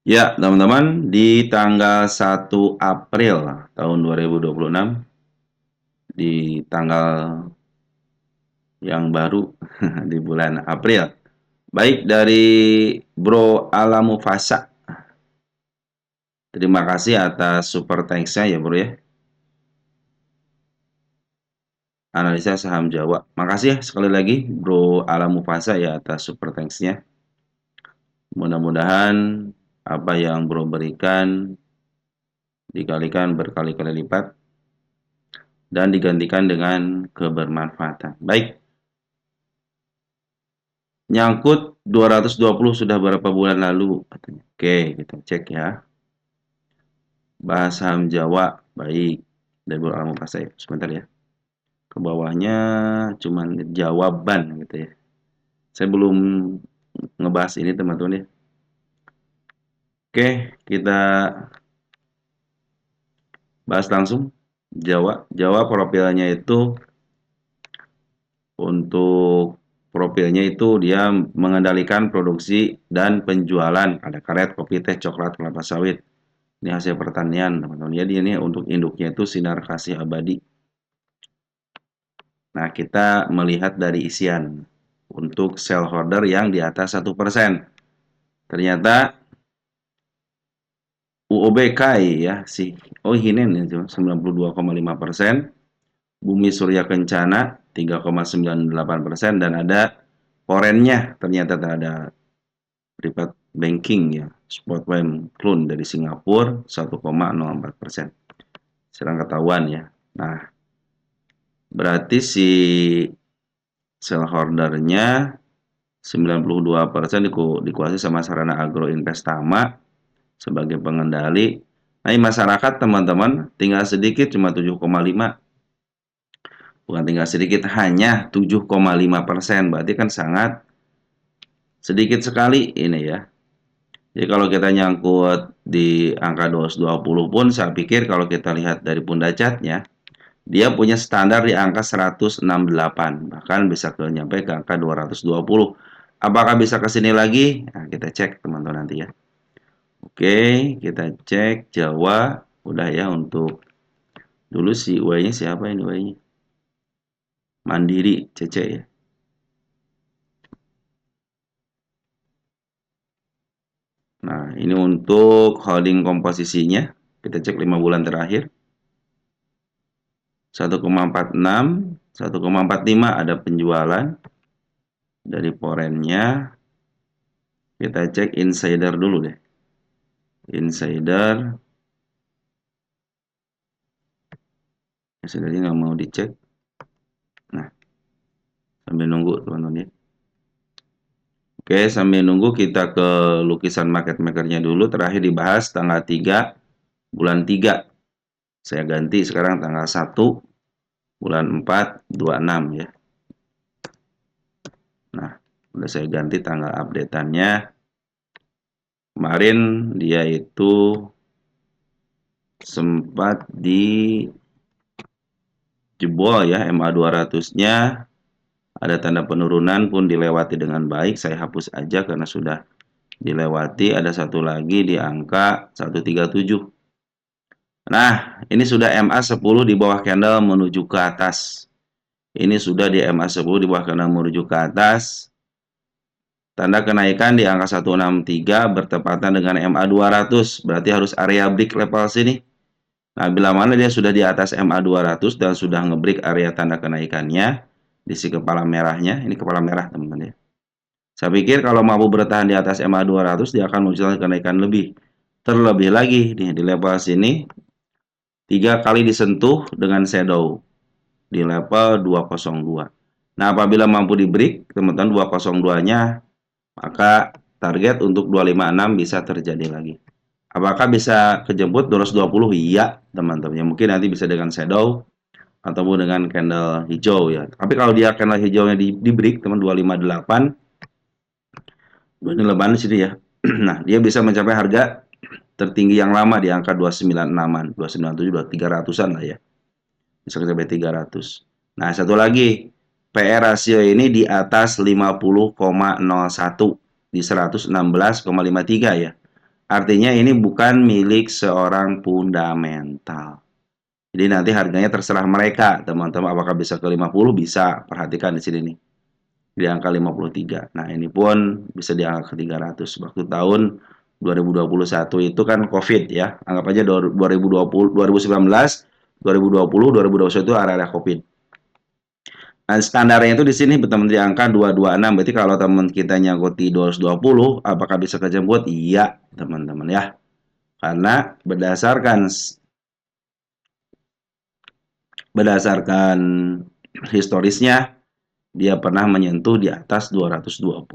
Ya, teman-teman, di tanggal 1 April tahun 2026, di tanggal yang baru di bulan April. Baik dari Bro Alamufasa. Terima kasih atas super thanks-nya ya, Bro ya. Analisa saham Jawa. Makasih ya sekali lagi Bro Alamufasa ya atas super thanks-nya. Mudah-mudahan apa yang Bro berikan dikalikan berkali-kali lipat dan digantikan dengan kebermanfaatan. Baik, nyangkut 220 sudah berapa bulan lalu katanya. Oke, kita cek ya. Bahas saham Jawa, baik. Dari Bro Alamufasa ya. Sebentar ya. Ke bawahnya cuman jawaban gitu ya. Saya belum ngebahas ini teman-teman ya. Oke, kita bahas langsung Jawa. Jawa profilnya itu untuk profilnya itu dia mengendalikan produksi dan penjualan ada karet, kopi, teh, coklat, kelapa sawit. Ini hasil pertanian, teman-teman. Jadi ini untuk induknya itu Sinar Kasih Abadi. Nah, kita melihat dari isian untuk sell holder yang di atas 1%. Ternyata UOB KAI ya, oh ini nih 92,5%, Bumi Surya Kencana 3,98% dan ada forennya ternyata ada private banking ya, Spotwem Klun dari Singapura 1,04%. Serang ketahuan ya. Nah, berarti si sell holdernya 92% dikuasai sama Sarana Agro Investama sebagai pengendali. Nah, masyarakat teman-teman tinggal sedikit cuma 7,5. Bukan tinggal sedikit, hanya 7,5%. Berarti kan sangat sedikit sekali ini ya. Jadi kalau kita nyangkut di angka 220 pun saya pikir kalau kita lihat dari Punda Chartnya, dia punya standar di angka 168, bahkan bisa nyampe ke angka 220. Apakah bisa ke sini lagi? Nah, kita cek teman-teman nanti ya. Oke, kita cek Jawa. Udah ya untuk dulu si Y-nya siapa ini Y-nya? Mandiri, Cece ya. Nah, ini untuk holding komposisinya. Kita cek 5 bulan terakhir. 1,46, 1,45 ada penjualan dari forennya. Kita cek insider dulu deh. Insidernya nggak mau dicek. Nah, sambil nunggu teman-teman ya. Oke, sambil nunggu kita ke lukisan market makernya dulu. Terakhir dibahas tanggal 3 bulan 3. Saya ganti sekarang tanggal 1 bulan 4 26 ya. Nah, udah saya ganti tanggal update-annya. Kemarin dia itu sempat di jebol ya, MA 200-nya ada tanda penurunan pun dilewati dengan baik. Saya hapus aja karena sudah dilewati. Ada satu lagi di angka 137. Nah, ini sudah MA 10 di bawah candle menuju ke atas. Ini sudah di MA 10 di bawah candle menuju ke atas. Tanda kenaikan di angka 163 bertepatan dengan MA 200. Berarti harus area break level sini. Nah, bila mana dia sudah di atas MA 200 dan sudah ngebreak area tanda kenaikannya di si kepala merahnya, ini kepala merah teman-teman ya. Saya pikir kalau mampu bertahan di atas MA 200 dia akan munculkan kenaikan lebih. Terlebih lagi nih di level sini 3 kali disentuh dengan shadow di level 202. Nah, apabila mampu di break teman-teman 202-nya, maka target untuk 256 bisa terjadi lagi. Apakah bisa kejemput 220? Iya, teman-teman. Ya, mungkin nanti bisa dengan shadow ataupun dengan candle hijau ya. Tapi kalau dia candle hijaunya di break, teman 258, 258 di sini ya. Nah, dia bisa mencapai harga tertinggi yang lama di angka 296-an, 297, 300-an lah ya. Bisa sampai 300. Nah, satu lagi, PR rasio ini di atas 50,01 di 116,53 ya. Artinya ini bukan milik seorang fundamental. Jadi nanti harganya terserah mereka, teman-teman. Apakah bisa ke 50? Bisa. Perhatikan di sini nih. Di angka 53. Nah, ini pun bisa di angka ke 300. Waktu tahun 2021 itu kan COVID ya. Anggap aja 2020, 2019, 2020, 2021 itu area-area COVID. Nah, standarnya itu di sini teman di angka 226. Berarti kalau teman kita nyangkuti 220, apakah bisa kejemput? Iya, teman-teman ya. Karena berdasarkan historisnya dia pernah menyentuh di atas 220.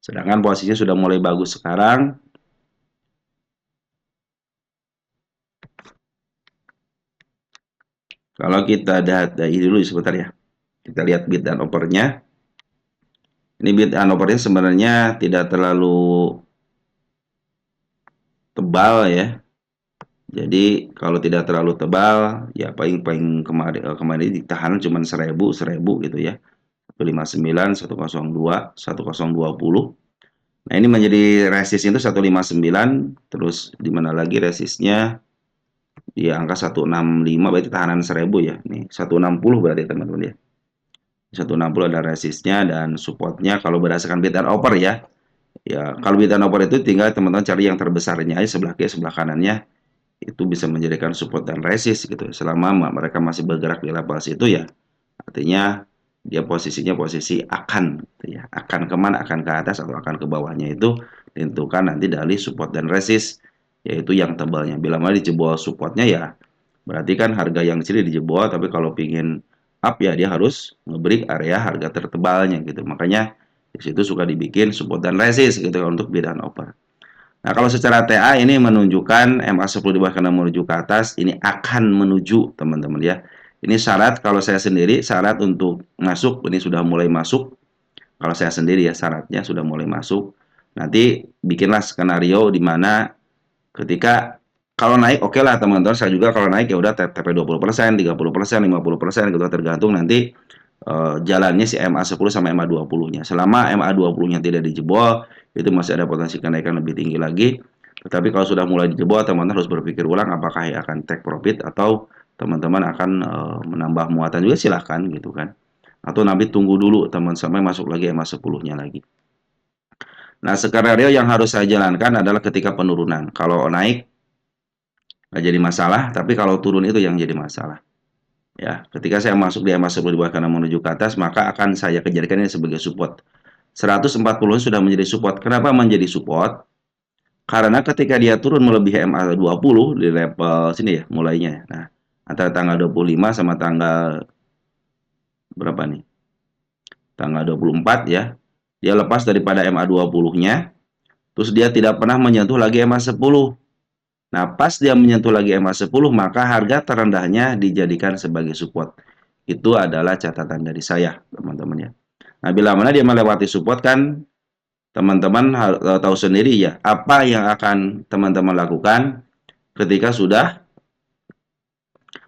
Sedangkan posisinya sudah mulai bagus sekarang. Kalau kita lihat dari dulu sebentar ya. Kita lihat bid dan opernya. Ini bid dan opernya sebenarnya tidak terlalu tebal ya. Jadi kalau tidak terlalu tebal, ya paling kemarin ditahan cuma 1000 gitu ya. 159, 102, 1020. Nah, ini menjadi resist itu 159, terus di mana lagi resistnya di angka 165, berarti tahanan 1000 ya. Nih 160 berarti teman-teman ya. 160 ada resistnya dan supportnya kalau berdasarkan bid and offer ya. Ya, kalau bid and offer itu tinggal teman-teman cari yang terbesarnya aja sebelah kiri, sebelah kanannya itu bisa menjadikan support dan resist gitu. Selama mereka masih bergerak di level situ ya, artinya dia posisinya posisi akan gitu ya. Akan kemana, akan ke atas atau akan ke bawahnya itu ditentukan nanti dari support dan resist, yaitu yang tebalnya. Bila mana dijebol supportnya ya berarti kan harga yang di sini dijebol, tapi kalau pingin up ya dia harus ngebreak area harga tertebalnya gitu. Makanya di situ suka dibikin support dan resist gitu untuk bid and offer. Nah, kalau secara TA ini menunjukkan MA10 di bawah kanan menuju ke atas, ini akan menuju teman-teman ya. Ini syarat kalau saya sendiri, syarat untuk masuk, ini sudah mulai masuk. Kalau saya sendiri ya syaratnya sudah mulai masuk. Nanti bikinlah skenario di mana ketika kalau naik oke lah teman-teman, saya juga kalau naik ya udah TP 20%, 30%, 50% gitu tergantung nanti jalannya si MA10 sama MA20-nya. Selama MA20-nya tidak dijebol, itu masih ada potensi kenaikan lebih tinggi lagi. Tetapi kalau sudah mulai dijebol, teman-teman harus berpikir ulang apakah ya akan take profit atau teman-teman akan menambah muatan juga silahkan gitu kan. Atau nanti tunggu dulu teman sampai masuk lagi MA10-nya lagi. Nah, skenario yang harus saya jalankan adalah ketika penurunan. Kalau naik nggak jadi masalah, tapi kalau turun itu yang jadi masalah. Ya, ketika saya masuk di MA10 di bawah kanan menuju ke atas, maka akan saya kejarkan ini sebagai support. 140 sudah menjadi support. Kenapa menjadi support? Karena ketika dia turun melebihi MA20 di level sini ya, mulainya. Nah, antara tanggal 25 sama tanggal berapa nih? Tanggal 24 ya. Dia lepas daripada MA20-nya, terus dia tidak pernah menyentuh lagi MA10. Nah, pas dia menyentuh lagi MA10, maka harga terendahnya dijadikan sebagai support. Itu adalah catatan dari saya, teman-teman ya. Nah, bila mana dia melewati support kan, teman-teman tahu sendiri ya, apa yang akan teman-teman lakukan ketika sudah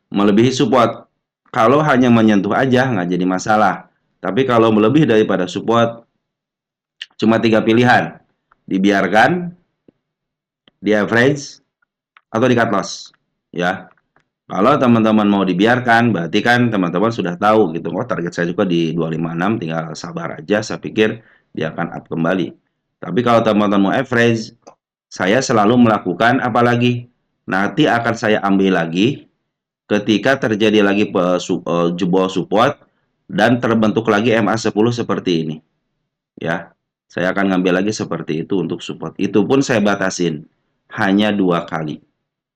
melebihi support. Kalau hanya menyentuh aja, nggak jadi masalah. Tapi kalau melebihi daripada support, cuma 3 pilihan. Dibiarkan, di average, atau di cut loss. Ya, kalau teman-teman mau dibiarkan, berarti kan teman-teman sudah tahu gitu. Oh, target saya juga di 256, tinggal sabar aja. Saya pikir dia akan up kembali. Tapi kalau teman-teman mau average, saya selalu melakukan apa lagi? Nanti akan saya ambil lagi ketika terjadi lagi jebol support dan terbentuk lagi MA10 seperti ini. Ya, saya akan ngambil lagi seperti itu untuk support. Itu pun saya batasin hanya 2 kali.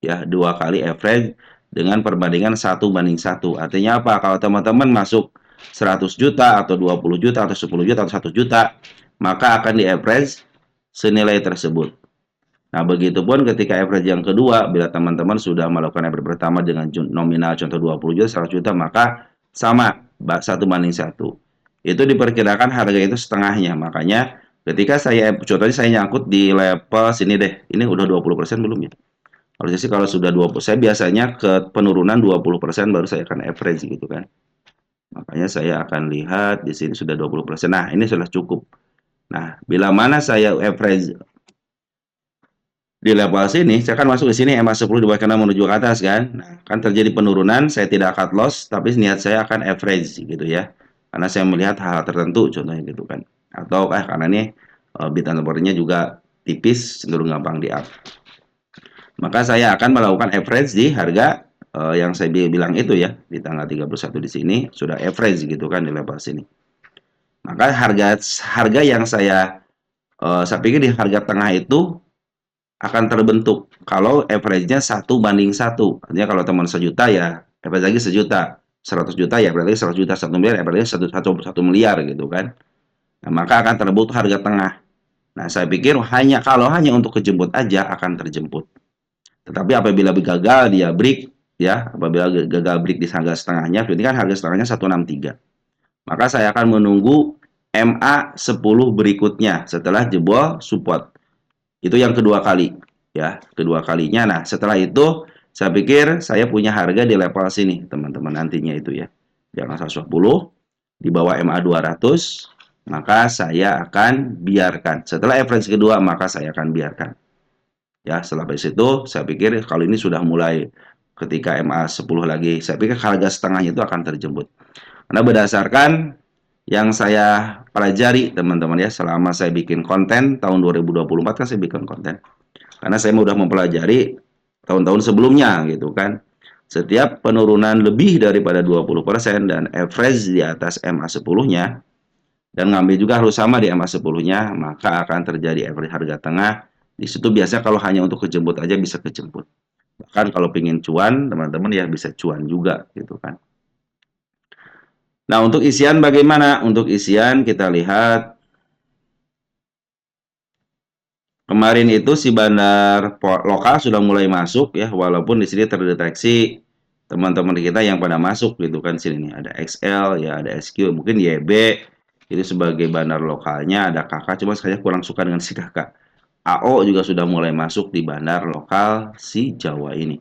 Ya, 2 kali average dengan perbandingan 1:1. Artinya apa? Kalau teman-teman masuk 100 juta atau 20 juta atau 10 juta atau 1 juta, maka akan di average senilai tersebut. Nah, begitupun ketika average yang kedua, bila teman-teman sudah melakukan average pertama dengan nominal contoh 20 juta, 100 juta, maka sama 1:1. Itu diperkirakan harga itu setengahnya. Makanya ketika contohnya saya nyangkut di level sini deh, ini udah 20% belum ya? Harusnya sih kalau sudah 20%, saya biasanya ke penurunan 20% baru saya akan average gitu kan. Makanya saya akan lihat di sini sudah 20%. Nah, ini sudah cukup. Nah, bila mana saya average Di level sini, saya kan masuk di sini MA10 di bawah kanan menuju ke atas kan. Nah, kan terjadi penurunan, saya tidak cut loss, tapi niat saya akan average gitu ya. Karena saya melihat hal-hal tertentu contohnya gitu kan. Atau karena ini bid and support-nya juga tipis, cenderung gampang di up. Maka saya akan melakukan average di harga yang saya bilang itu ya, di tanggal 31 di sini sudah average gitu kan di level sini. Maka harga harga yang saya pikir di harga tengah itu akan terbentuk kalau average-nya 1:1. Artinya kalau teman sejuta ya average lagi sejuta, 100 juta ya berarti 100 juta, 1 miliar ya berarti 1 miliar gitu kan. Nah, maka akan terbentuk harga tengah. Nah, saya pikir hanya untuk kejemput aja akan terjemput. Tetapi apabila gagal dia break ya, apabila gagal break di harga setengahnya, berarti kan harga setengahnya 163. Maka saya akan menunggu MA10 berikutnya setelah jebol support. Itu yang kedua kali ya, kedua kalinya. Nah, setelah itu saya pikir saya punya harga di level sini, teman-teman nantinya itu ya. Jangan 110 di bawah MA 200, maka saya akan biarkan. Setelah average kedua, maka saya akan biarkan. Ya, setelah itu saya pikir kalau ini sudah mulai ketika MA 10 lagi, saya pikir harga setengahnya itu akan terjemput. Karena berdasarkan yang saya pelajari teman-teman ya, selama saya bikin konten tahun 2024 kan saya bikin konten. Karena saya sudah mempelajari tahun-tahun sebelumnya gitu kan. Setiap penurunan lebih daripada 20% dan average di atas MA10-nya dan ngambil juga harus sama di MA10-nya, maka akan terjadi average harga tengah. Di situ biasanya kalau hanya untuk kejemput aja bisa kejemput. Bahkan kalau pingin cuan, teman-teman ya bisa cuan juga gitu kan. Nah, untuk isian bagaimana? Untuk isian kita lihat kemarin itu si bandar lokal sudah mulai masuk ya, walaupun di sini terdeteksi teman-teman kita yang pada masuk gitu kan sini nih ada XL ya, ada SQ, mungkin YB itu sebagai bandar lokalnya, ada kakak, cuma saya kurang suka dengan si kakak. AO juga sudah mulai masuk di bandar lokal si Jawa ini.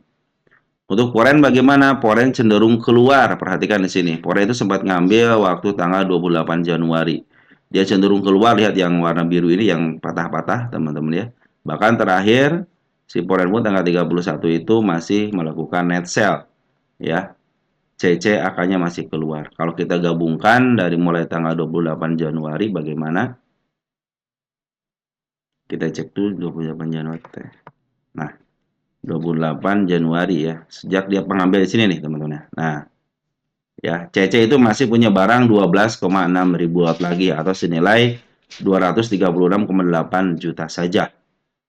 Untuk Poren bagaimana? Poren cenderung keluar. Perhatikan di sini. Poren itu sempat ngambil waktu tanggal 28 Januari. Dia cenderung keluar, lihat yang warna biru ini yang patah-patah, teman-teman ya. Bahkan terakhir si Poren pun tanggal 31 itu masih melakukan net sell ya. CC akannya masih keluar. Kalau kita gabungkan dari mulai tanggal 28 Januari bagaimana? Kita cek dulu 28 Januari. Nah, 28 Januari ya. Sejak dia pengambil di sini nih, teman-teman ya. Nah, ya, CC itu masih punya barang 12,6 ribu lot lagi atau senilai 236,8 juta saja.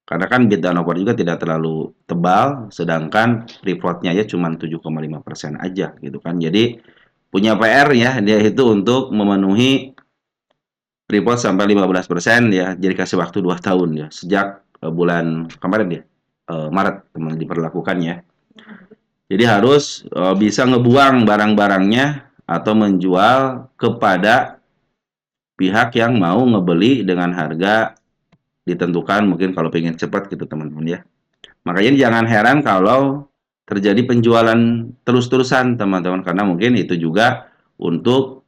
Karena kan bid dan offer juga tidak terlalu tebal, sedangkan free float-nya ya cuma 7,5% aja gitu kan. Jadi punya PR ya dia itu untuk memenuhi free float sampai 15% ya. Jadi kasih waktu 2 tahun ya. Sejak bulan kemarin ya, Maret teman diperlakukannya. Jadi harus bisa ngebuang barang-barangnya atau menjual kepada pihak yang mau ngebeli dengan harga ditentukan mungkin kalau pengen cepat gitu teman-teman ya. Makanya jangan heran kalau terjadi penjualan terus-terusan teman-teman karena mungkin itu juga untuk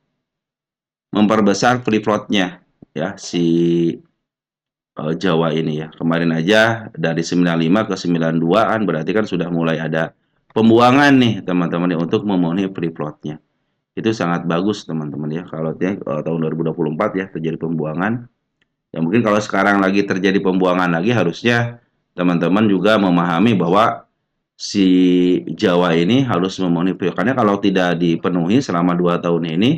memperbesar free float-nya ya si Jawa ini ya. Kemarin aja dari 95 ke 92 kan berarti kan sudah mulai ada pembuangan nih teman-teman ya untuk memenuhi free float-nya. Itu sangat bagus teman-teman ya kalau tahun 2024 ya terjadi pembuangan. Ya mungkin kalau sekarang lagi terjadi pembuangan lagi harusnya teman-teman juga memahami bahwa si Jawa ini harus memenuhi free float. Karena kalau tidak dipenuhi selama 2 tahun ini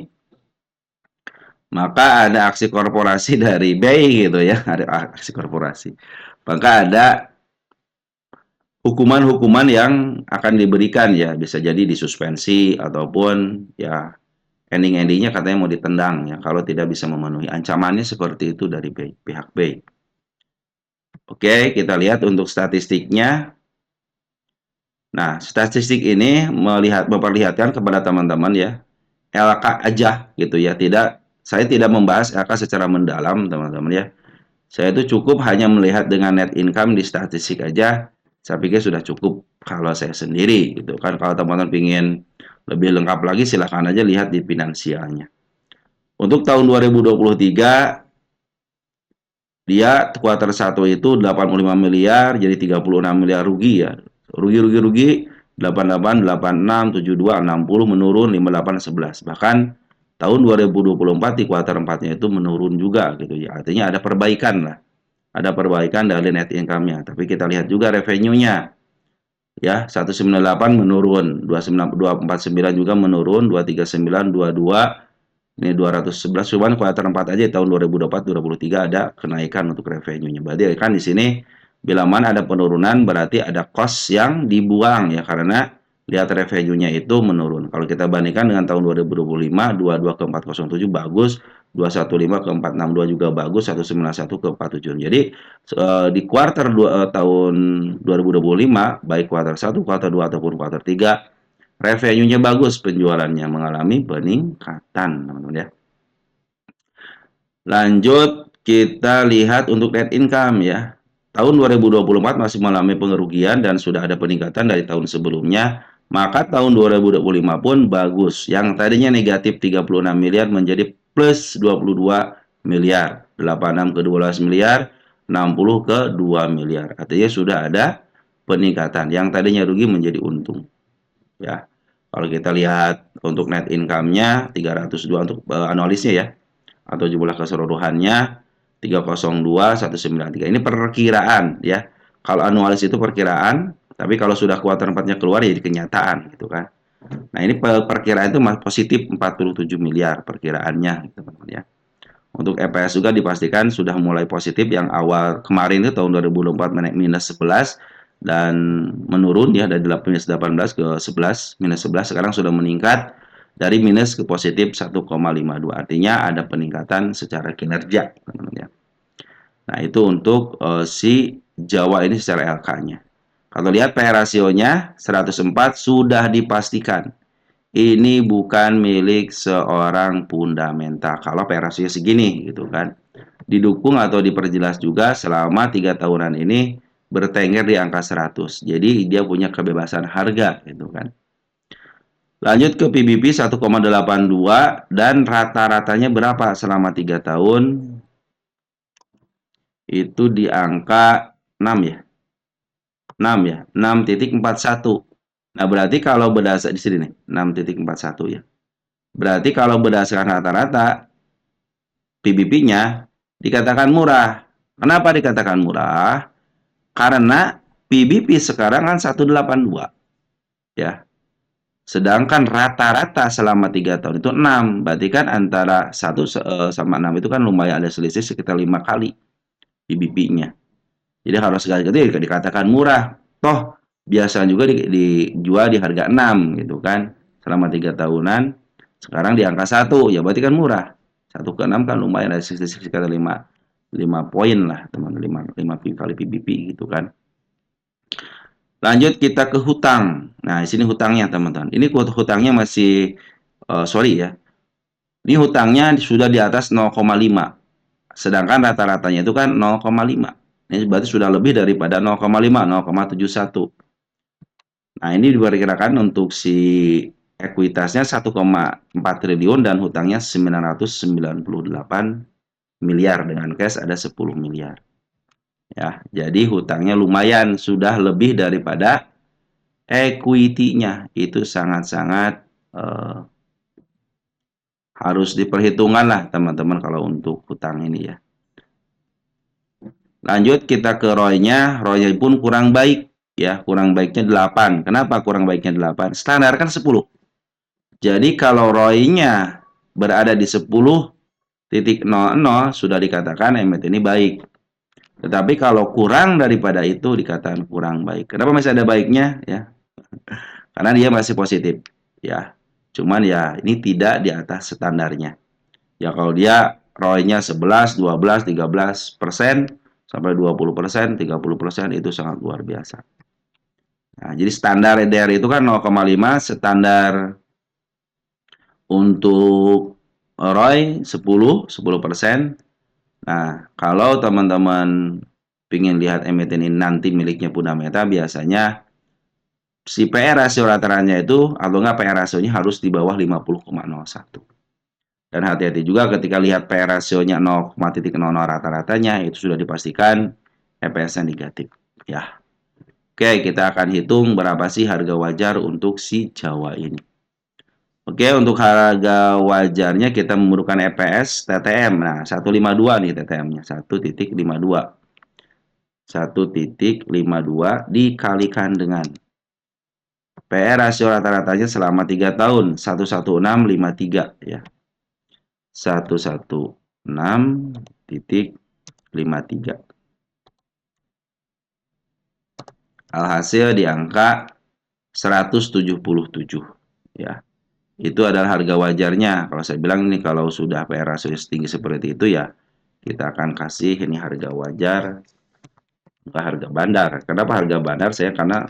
maka ada aksi korporasi dari BI gitu ya, ada aksi korporasi. Maka ada hukuman-hukuman yang akan diberikan ya, bisa jadi disuspensi ataupun ya ending-endingnya katanya mau ditendang ya kalau tidak bisa memenuhi ancamannya seperti itu dari BI, pihak BI. Oke, kita lihat untuk statistiknya. Nah, statistik ini memperlihatkan kepada teman-teman ya, LK aja gitu ya, saya tidak membahas LK secara mendalam teman-teman ya. Saya itu cukup hanya melihat dengan net income di statistik aja, saya pikir sudah cukup kalau saya sendiri gitu kan. Kalau teman-teman ingin lebih lengkap lagi silahkan aja lihat di finansialnya. Untuk tahun 2023 LK aja gitu ya, tidak saya tidak membahas LK secara mendalam teman-teman ya. Saya itu cukup hanya melihat dengan net income di statistik aja, saya pikir sudah cukup kalau saya sendiri gitu kan. Kalau teman-teman ingin lebih lengkap lagi silahkan aja lihat di finansialnya. Untuk tahun 2023 LK aja gitu ya, tidak Dia kuartal 1 itu 85 miliar, jadi 36 miliar rugi ya. Rugi 88, 86, 72, 60 menurun 58, 11. Bahkan tahun 2024 di kuartal 4-nya itu menurun juga gitu ya. Artinya ada perbaikan lah. Ada perbaikan dari net income-nya. Tapi kita lihat juga revenue-nya ya, 198 menurun, 249 juga menurun, 239, 22, ini 211, cuman kuartal 4 aja tahun 2024 2023 ada kenaikan untuk revenue-nya. Berarti kan di sini bila mana ada penurunan berarti ada cost yang dibuang ya, karena lihat revenue-nya itu menurun. Kalau kita bandingkan dengan tahun 2025, 22 ke 407 bagus, 215 ke 462 juga bagus, 191 ke 47. Jadi di kuartal tahun 2025 baik kuartal 1, kuartal 2 ataupun kuartal 3 revenue-nya bagus, penjualannya mengalami peningkatan, teman-teman ya. Lanjut kita lihat untuk net income ya. Tahun 2024 masih mengalami pengerugian dan sudah ada peningkatan dari tahun sebelumnya. Maka tahun 2025 pun bagus. Yang tadinya negatif 36 miliar menjadi plus 22 miliar. 86 ke 12 miliar, 60 ke 2 miliar. Artinya sudah ada peningkatan. Yang tadinya rugi menjadi untung. Ya. Kalau kita lihat untuk net income-nya 302 untuk analisnya ya, atau jumlah keseluruhannya 302 193. Ini perkiraan ya. Kalau anualis itu perkiraan, tapi kalau sudah kuartal 4-nya keluar ya jadi kenyataan gitu kan. Nah, ini perkiraan itu positif 47 miliar perkiraannya teman-teman ya. Untuk EPS juga dipastikan sudah mulai positif, yang awal kemarin itu tahun 2024 naik minus 11 dan menurun ya dari minus 18 ke 11, minus 11 sekarang sudah meningkat dari minus ke positif 1,52. Artinya ada peningkatan secara kinerja, teman-teman ya. Nah, itu untuk si Jawa ini secara LK-nya. Kalau lihat PE rasionya 104 sudah dipastikan ini bukan milik seorang fundamental kalau PE rasionya segini gitu kan. Didukung atau diperjelas juga selama 3 tahunan ini bertengger di angka 100. Jadi dia punya kebebasan harga gitu kan. Lanjut ke PBB 1,82 dan rata-ratanya berapa selama 3 tahun? Itu di angka 6 ya. 6 ya. 6,41. Nah, berarti kalau berdasar di sini nih, 6,41 ya. Berarti kalau berdasarkan rata-rata PBB-nya dikatakan murah. Kenapa dikatakan murah? Karena PBB sekarang kan 182 ya. Sedangkan rata-rata selama 3 tahun itu 6. Berarti kan antara 1 sama 6 itu kan lumayan ada selisih sekitar 5 kali PBB-nya. Jadi harus sekali-kali dikatakan murah. Toh biasa juga dijual di harga 6 gitu kan. Selama 3 tahunan sekarang di angka 1 ya berarti kan murah. 1 ke 6 kan lumayan ada selisih sekitar 5 poin lah teman-teman, 5 kali PBB gitu kan. Lanjut kita ke hutang. Nah, di sini hutangnya teman-teman. Ini hutangnya masih sorry ya. Ini hutangnya sudah di atas 0,5. Sedangkan rata-ratanya itu kan 0,5. Ini berarti sudah lebih daripada 0,5, 0,71. Nah, ini diperkirakan untuk si ekuitasnya 1,4 triliun dan hutangnya 998 miliar dengan cash ada 10 miliar. Ya, jadi hutangnya lumayan sudah lebih daripada equity-nya. Itu sangat-sangat harus diperhitungkan lah teman-teman kalau untuk hutang ini ya. Lanjut kita ke ROI-nya. ROI-nya pun kurang baik ya, kurang baiknya 8. Kenapa kurang baiknya 8? Standar kan 10. Jadi kalau ROI-nya berada di 10,00 sudah dikatakan emiten ini baik. Tetapi kalau kurang daripada itu dikatakan kurang baik. Kenapa masih ada baiknya ya? Karena dia masih positif ya. Cuman ya ini tidak di atas standarnya. Ya kalau dia ROI-nya 11, 12, 13% sampai 20%, 30% itu sangat luar biasa. Nah, jadi standar EDR itu kan 0,5, standar untuk ROI 10%. Nah, kalau teman-teman ingin lihat emiten ini nanti miliknya Fundamenta, biasanya si PE rasio rata-ratanya itu atau enggak PE rasionya harus di bawah 50,01. Dan hati-hati juga ketika lihat P/E rasionya 0,00 rata-ratanya, itu sudah dipastikan EPS-nya negatif. Ya. Oke, kita akan hitung berapa sih harga wajar untuk si Jawa ini. Oke, untuk harga wajarnya kita memerlukan EPS TTM. Nah, 152 nih TTM-nya, 1,52. 1,52 dikalikan dengan P/E rasio rata-ratanya selama 3 tahun, 11653 ya. 116,53. Alhasil di angka 177 ya. Itu adalah harga wajarnya. Kalau saya bilang ini kalau sudah P/E rasio tinggi seperti itu ya, kita akan kasih ini harga wajar, bukan harga bandar. Kenapa harga bandar? Karena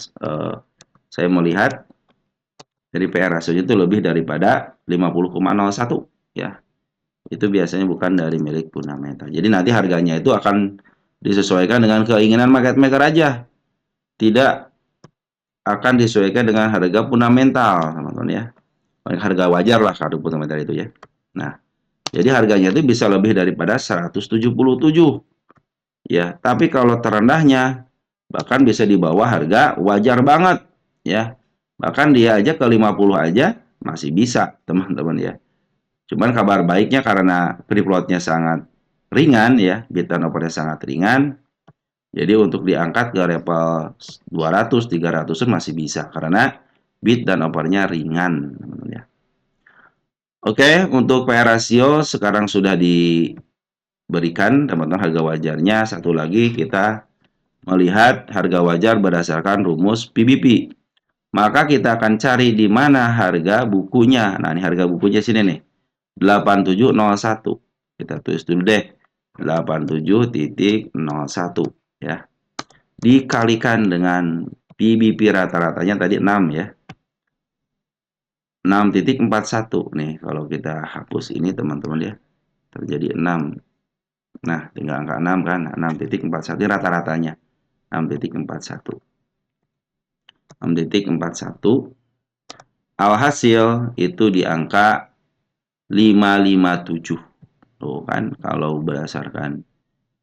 saya melihat dari P/E rasionya itu lebih daripada 50,01 ya. Itu biasanya bukan dari milik fundamental. Jadi nanti harganya itu akan disesuaikan dengan keinginan market maker aja. Tidak akan disesuaikan dengan harga fundamental, teman-teman ya. Harga wajar lah harga fundamental itu ya. Nah, jadi harganya itu bisa lebih daripada 177 ya. Tapi kalau terendahnya bahkan bisa di bawah harga wajar banget ya. Bahkan dia aja ke 50 aja masih bisa, teman-teman ya. Cuman kabar baiknya karena free float-nya sangat ringan ya, bid turnover-nya sangat ringan. Jadi untuk diangkat ke level 200, 300 masih bisa karena bid dan overnya ringan, teman-teman ya. Oke, untuk P/E rasio sekarang sudah diberikan teman-teman harga wajarnya. Satu lagi kita melihat harga wajar berdasarkan rumus PBP. Maka kita akan cari di mana harga bukunya. Nah, ini harga bukunya sini nih. 8701. Kita tulis dulu deh. 87.01 ya. Dikalikan dengan PBP rata-ratanya tadi 6 ya. 6,41 nih kalau kita hapus ini teman-teman ya. Terjadi 6. Nah, tinggal angka 6 kan. 6,41 rata-ratanya. 6,41. 6,41. Alhasil itu di angka 557. Tuh kan, kalau berdasarkan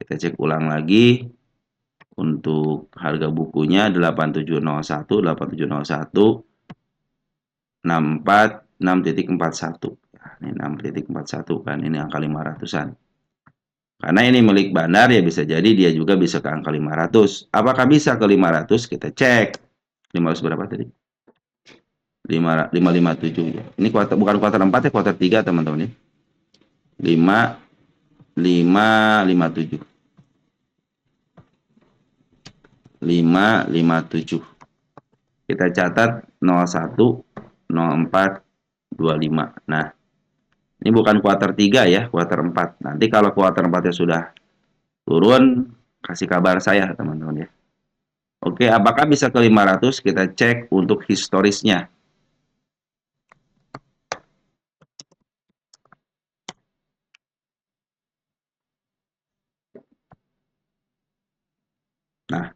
kita cek ulang lagi untuk harga bukunya 8701, 64, 6,41. Nah, ini 6,41 kan, ini angka 500-an. Karena ini milik bandar ya bisa jadi dia juga bisa ke angka 500. Apakah bisa ke 500? Kita cek. 500 berapa tadi? 557 ya. Ini bukan kuartal 4 ya, kuartal 3 teman-teman ya. 557. 557. Kita catat 01, 04, 25. Nah, ini bukan kuartal 3 ya, kuartal 4. Nanti kalau kuartal 4-nya sudah turun, kasih kabar saya teman-teman ya. Oke, apakah bisa ke 500? Kita cek untuk historisnya. Nah,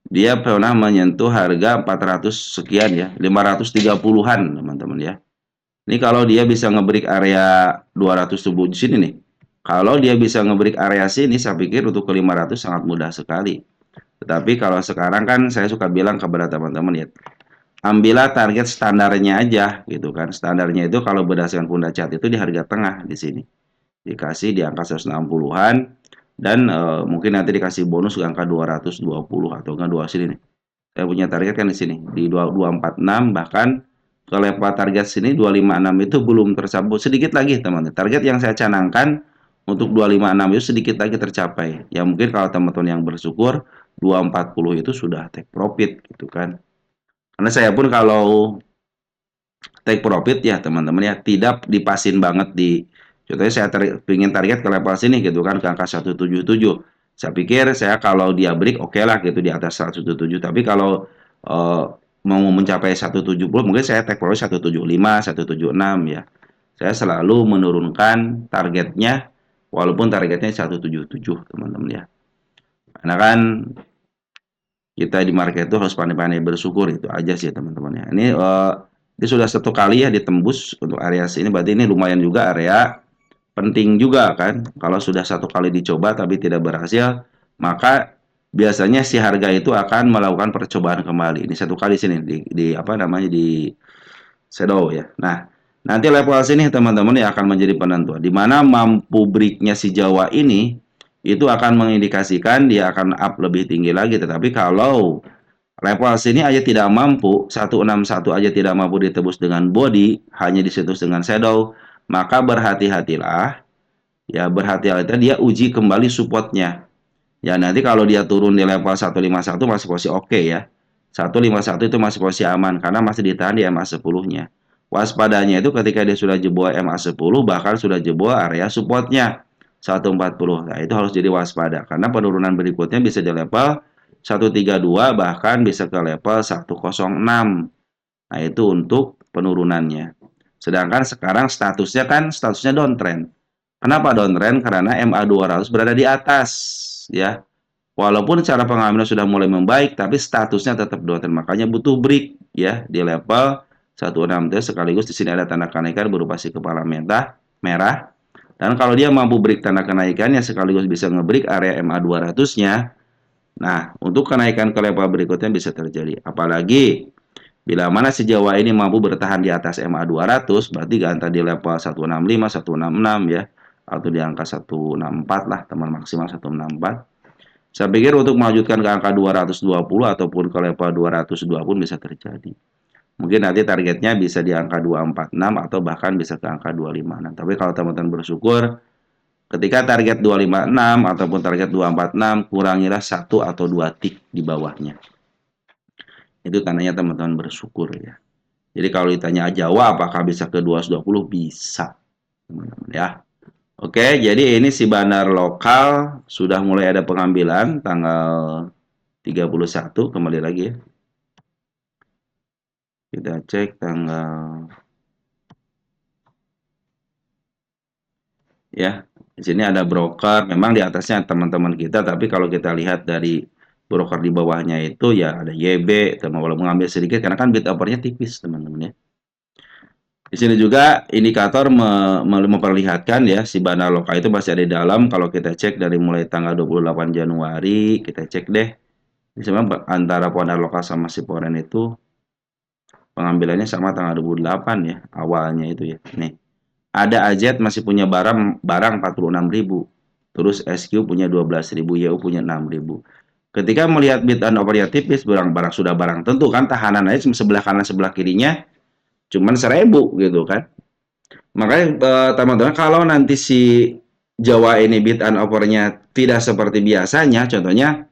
dia pernah menyentuh harga 400 sekian ya, 530-an teman-teman ya. Ini kalau dia bisa ngebreak area 200 tubuh di sini nih. Kalau dia bisa ngebreak area sini, saya pikir untuk ke 500 sangat mudah sekali. Tetapi kalau sekarang kan saya suka bilang kepada teman-teman ya, ambillah target standarnya aja gitu kan. Standarnya itu kalau berdasarkan Punda Chat itu di harga tengah di sini. Dikasih di angka 160-an dan mungkin nanti dikasih bonus ke angka 220 atau enggak 2 sini nih. Saya punya target kan di sini di 2246 bahkan ke level target sini 256 itu belum tersambut sedikit lagi teman-teman. Target yang saya canangkan untuk 256 itu sedikit lagi tercapai. Ya mungkin kalau teman-teman yang bersyukur 240 itu sudah take profit gitu kan. Karena saya pun kalau take profit ya teman-teman ya tidak dipasin banget di contohnya saya ingin target ke level sini gitu kan ke angka 177. Saya pikir saya kalau dia break oke lah gitu di atas 177 tapi kalau mau mencapai 170 mungkin saya take profit 175, 176 ya. Saya selalu menurunkan targetnya walaupun targetnya 177 teman-teman ya. Karena kan kita di market itu harus pandai-pandai bersyukur itu aja sih teman-teman ya. Ini Dia sudah satu kali ya ditembus untuk area sini, berarti ini lumayan juga area penting juga kan. Kalau sudah satu kali dicoba tapi tidak berhasil, maka biasanya si harga itu akan melakukan percobaan kembali. Ini satu kali sini di apa namanya di shadow ya. Nah, nanti level sini teman-teman yang akan menjadi penentu. Di mana mampu breaknya si Jawa ini itu akan mengindikasikan dia akan up lebih tinggi lagi. Tetapi kalau level sini aja tidak mampu, 161 aja tidak mampu ditebus dengan body, hanya disentuh dengan shadow, maka berhati-hatilah. Ya, berhati-hati dia uji kembali supportnya. Ya, nanti kalau dia turun di level 151 masih posisi oke ya. 151 itu masih posisi aman karena masih ditahan di MA10-nya. Waspadanya itu ketika dia sudah jebol MA10 bahkan sudah jebol area supportnya 140. Nah, itu harus jadi waspada karena penurunan berikutnya bisa di level 132 bahkan bisa ke level 106. Nah, itu untuk penurunannya. Sedangkan sekarang statusnya downtrend. Kenapa downtrend? Karena MA200 berada di atas ya. Walaupun cara pengambilan sudah mulai membaik, tapi statusnya tetap downtrend. Makanya butuh break ya di level 16 sekaligus di sini ada tanda kenaikan berupa si kepala merah. Dan kalau dia mampu break tanda kenaikannya sekaligus bisa ngebreak area MA200-nya. Nah, untuk kenaikan ke level berikutnya bisa terjadi. Apalagi bila mana si Jawa ini mampu bertahan di atas MA200, berarti antara di level 165, 166 ya, atau di angka 164 lah, teman maksimal 164. Saya pikir untuk melanjutkan ke angka 220 ataupun ke level 202 pun bisa terjadi. Mungkin nanti targetnya bisa di angka 246 atau bahkan bisa ke angka 256. Tapi kalau teman-teman bersyukur, ketika target 256 ataupun target 246, kurangilah 1 atau 2 tick di bawahnya. Itu tandanya teman-teman bersyukur ya. Jadi kalau ditanya Jawa apakah bisa ke 220? Bisa, teman-teman ya. Oke, jadi ini si bandar lokal sudah mulai ada pengambilan tanggal 31, kembali lagi ya. Kita cek tanggal ya. Di sini ada broker, memang di atasnya teman-teman kita, tapi kalau kita lihat dari broker di bawahnya itu ya ada YB, teman walaupun mengambil sedikit karena kan bid offernya tipis, teman-teman ya. Di sini juga indikator memperlihatkan ya si bandar lokal itu masih ada di dalam. Kalau kita cek dari mulai tanggal 28 Januari, kita cek deh. Ini sebenarnya antara bandar lokal sama si Foreign itu pengambilannya sama tanggal 28 ya, awalnya itu ya. Nih, ada AZ masih punya barang 46.000. Terus SQ punya 12.000, YU punya 6.000. Ketika melihat bid and offer yang tipis, barang sudah barang tentu kan tahanan aja sebelah kanan sebelah kirinya cuman 1.000 gitu kan. Makanya teman-teman kalau nanti si Jawa ini bid and offer-nya tidak seperti biasanya, contohnya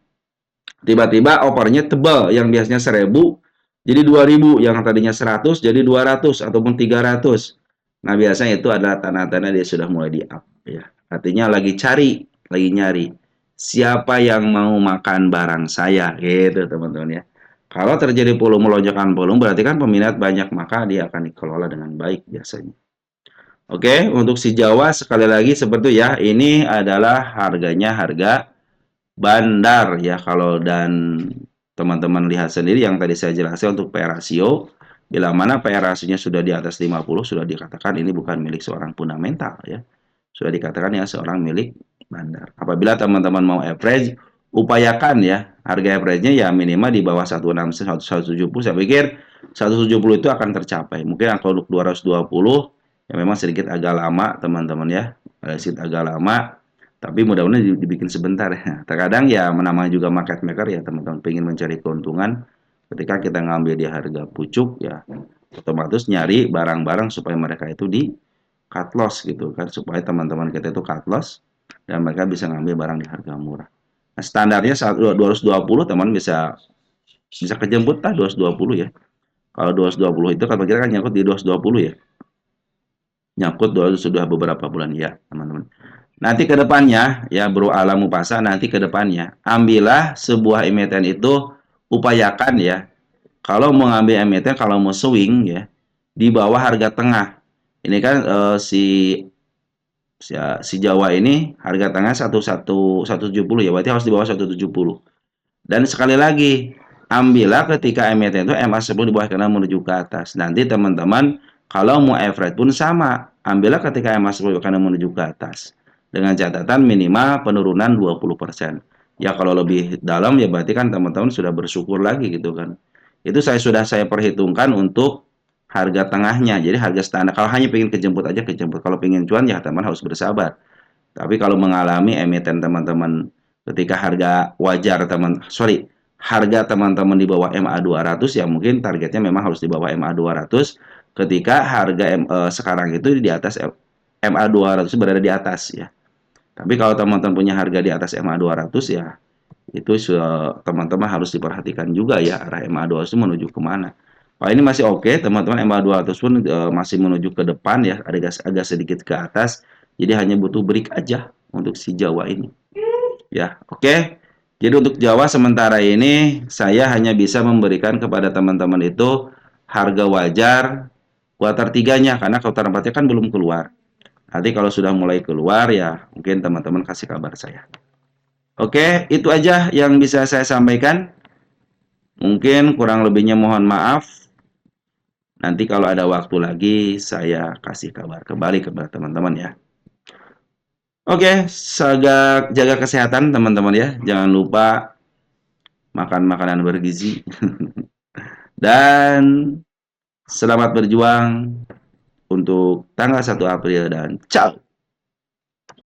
tiba-tiba offer-nya tebal yang biasanya 1.000 jadi 2.000, yang tadinya 100 jadi 200 ataupun 300. Nah, biasanya itu adalah tanda-tanda dia sudah mulai di up ya. Artinya lagi nyari siapa yang mau makan barang saya gitu teman-teman ya. Kalau terjadi volume lonjakan volume berarti kan peminat banyak, maka dia akan dikelola dengan baik biasanya. Oke, untuk si Jawa sekali lagi seperti ya, ini adalah harga bandar ya. Kalau dan teman-teman lihat sendiri yang tadi saya jelaskan untuk P/E rasio, bila mana P/E rasionya sudah di atas 50 sudah dikatakan ini bukan milik seorang fundamental ya. Sudah dikatakan ya seorang milik bandar. Apabila teman-teman mau average, upayakan ya harga average-nya ya minimal di bawah 160 170. Saya pikir 170 itu akan tercapai. Mungkin kalau 220 ya memang sedikit agak lama teman-teman ya. Sedikit agak lama, tapi mudah-mudahan dibikin sebentar ya. Terkadang ya namanya juga market maker ya teman-teman pengen mencari keuntungan. Ketika kita ngambil di harga pucuk ya otomatis nyari barang-barang supaya mereka itu di cut loss gitu kan, supaya teman-teman kita itu cut loss dan mereka bisa ngambil barang di harga murah. Nah, standarnya 220 teman bisa kejemput lah 220 ya. Kalau 220 itu kalau kita kan nyangkut di 220 ya. Nyangkut sudah beberapa bulan ya, teman-teman. Nanti ke depannya ya Bro Alamu Pasa, nanti ke depannya ambillah sebuah emiten itu, upayakan ya kalau mau ngambil emiten, kalau mau swing ya di bawah harga tengah. Ini kan si Jawa ini harga tengah 170 ya, berarti harus di bawah 170. Dan sekali lagi ambillah ketika emiten itu MA10 di bawah kanan menuju ke atas. Nanti teman-teman kalau mau average pun sama, ambillah ketika MA10 kanan menuju ke atas. Dengan catatan minimal penurunan 20%. Ya kalau lebih dalam ya berarti kan teman-teman sudah bersyukur lagi gitu kan. Itu saya perhitungkan untuk harga tengahnya. Jadi harga standar kalau hanya pengen kejemput aja kejemput. Kalau pengen cuan ya teman harus bersabar. Tapi kalau mengalami emiten teman-teman ketika harga wajar harga teman-teman di bawah MA 200 ya mungkin targetnya memang harus di bawah MA 200 ketika harga sekarang itu di atas MA 200 berada di atas ya. Tapi kalau teman-teman punya harga di atas MA 200 ya itu teman-teman harus diperhatikan juga ya arah MA 200 itu menuju kemana. Kalau ini masih oke, teman-teman MA 200 pun masih menuju ke depan ya, agak sedikit ke atas. Jadi hanya butuh break aja untuk si Jawa ini. Ya, oke. Jadi untuk Jawa sementara ini saya hanya bisa memberikan kepada teman-teman itu harga wajar kuartal 3-nya karena kuartal 4-nya kan belum keluar. Nanti kalau sudah mulai keluar ya mungkin teman-teman kasih kabar saya. Oke, itu aja yang bisa saya sampaikan. Mungkin kurang lebihnya mohon maaf. Nanti kalau ada waktu lagi saya kasih kabar kembali kepada teman-teman ya. Oke, jaga kesehatan teman-teman ya. Jangan lupa makan makanan bergizi. Dan selamat berjuang untuk tanggal 1 April dan ciao.